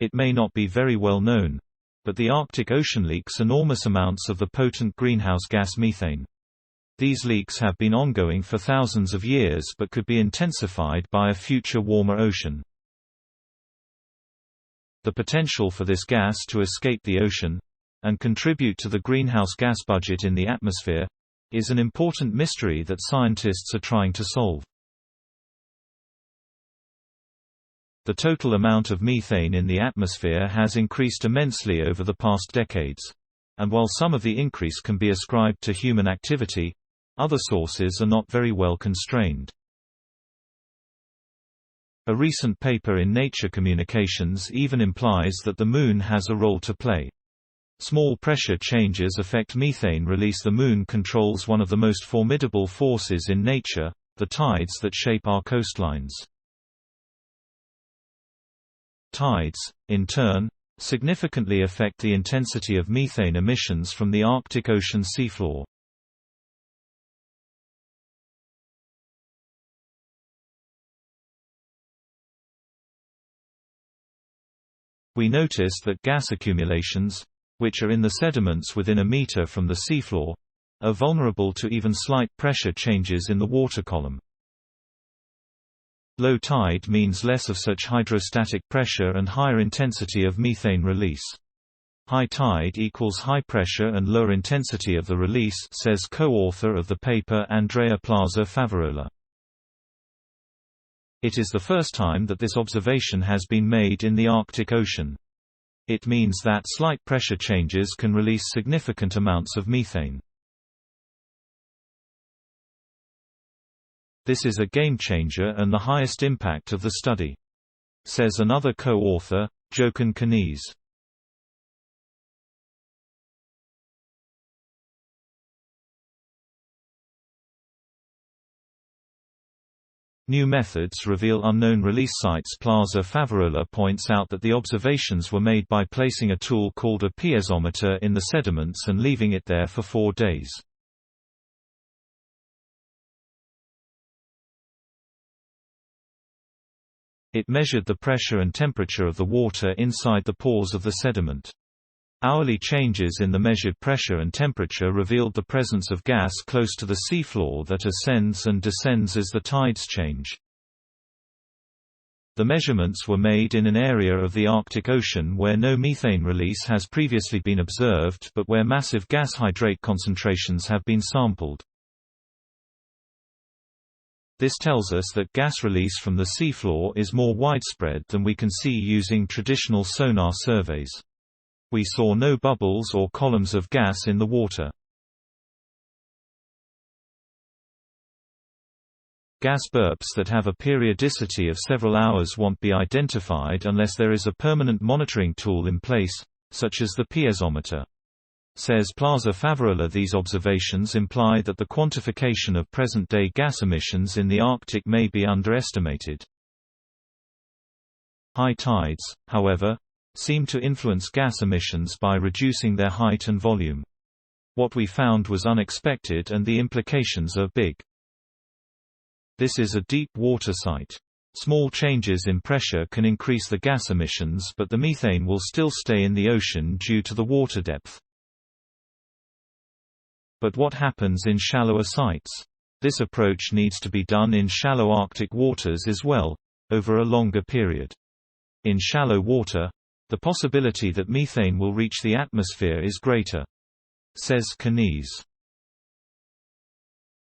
It may not be very well known, but the Arctic Ocean leaks enormous amounts of the potent greenhouse gas methane. These leaks have been ongoing for thousands of years but could be intensified by a future warmer ocean. The potential for this gas to escape the ocean and contribute to the greenhouse gas budget in the atmosphere is an important mystery that scientists are trying to solve. The total amount of methane in the atmosphere has increased immensely over the past decades. And while some of the increase can be ascribed to human activity, other sources are not very well constrained. A recent paper in Nature Communications even implies that the Moon has a role to play. Small pressure changes affect methane release. The Moon controls one of the most formidable forces in nature, the tides that shape our coastlines. Tides, in turn, significantly affect the intensity of methane emissions from the Arctic Ocean seafloor. We notice that gas accumulations, which are in the sediments within a meter from the seafloor, are vulnerable to even slight pressure changes in the water column. Low tide means less of such hydrostatic pressure and higher intensity of methane release. High tide equals high pressure and lower intensity of the release, says co-author of the paper Andrea Plaza Favarola. It is the first time that this observation has been made in the Arctic Ocean. It means that slight pressure changes can release significant amounts of methane. This is a game-changer and the highest impact of the study, says another co-author, Jochen Knies. New methods reveal unknown release sites. Plaza Favarola points out that the observations were made by placing a tool called a piezometer in the sediments and leaving it there for 4 days. It measured the pressure and temperature of the water inside the pores of the sediment. Hourly changes in the measured pressure and temperature revealed the presence of gas close to the seafloor that ascends and descends as the tides change. The measurements were made in an area of the Arctic Ocean where no methane release has previously been observed but where massive gas hydrate concentrations have been sampled. This tells us that gas release from the seafloor is more widespread than we can see using traditional sonar surveys. We saw no bubbles or columns of gas in the water. Gas burps that have a periodicity of several hours won't be identified unless there is a permanent monitoring tool in place, such as the piezometer. Says Plaza Favarola. These observations imply that the quantification of present-day gas emissions in the Arctic may be underestimated. High tides, however, seem to influence gas emissions by reducing their height and volume. What we found was unexpected and the implications are big. This is a deep water site. Small changes in pressure can increase the gas emissions, but the methane will still stay in the ocean due to the water depth. But what happens in shallower sites? This approach needs to be done in shallow Arctic waters as well, over a longer period. In shallow water, the possibility that methane will reach the atmosphere is greater, says Knies.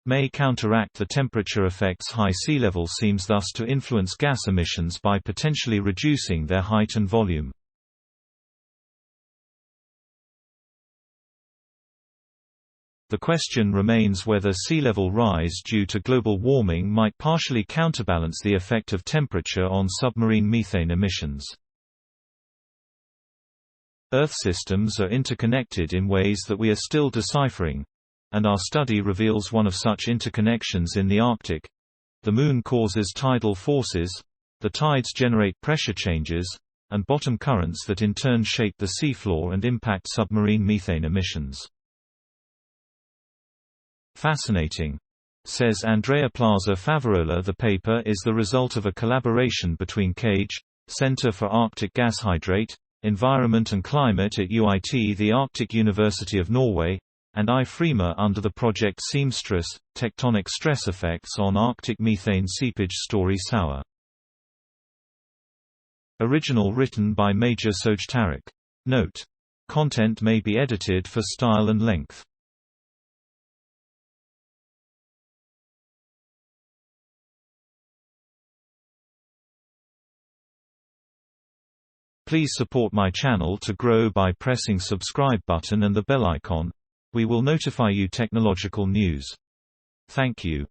May counteract the temperature effects. High sea level seems thus to influence gas emissions by potentially reducing their height and volume. The question remains whether sea level rise due to global warming might partially counterbalance the effect of temperature on submarine methane emissions. Earth systems are interconnected in ways that we are still deciphering, and our study reveals one of such interconnections in the Arctic. The Moon causes tidal forces, the tides generate pressure changes, and bottom currents that in turn shape the seafloor and impact submarine methane emissions. Fascinating, says Andrea Plaza Favarola. The paper is the result of a collaboration between CAGE, Center for Arctic Gas Hydrate, Environment and Climate at UiT, the Arctic University of Norway, and I. Freema under the project Seamstress, Tectonic Stress Effects on Arctic Methane Seepage Story Sour. Original written by Major Sojtarik. Note: content may be edited for style and length. Please support my channel to grow by pressing subscribe button and the bell icon. We will notify you technological news. Thank you.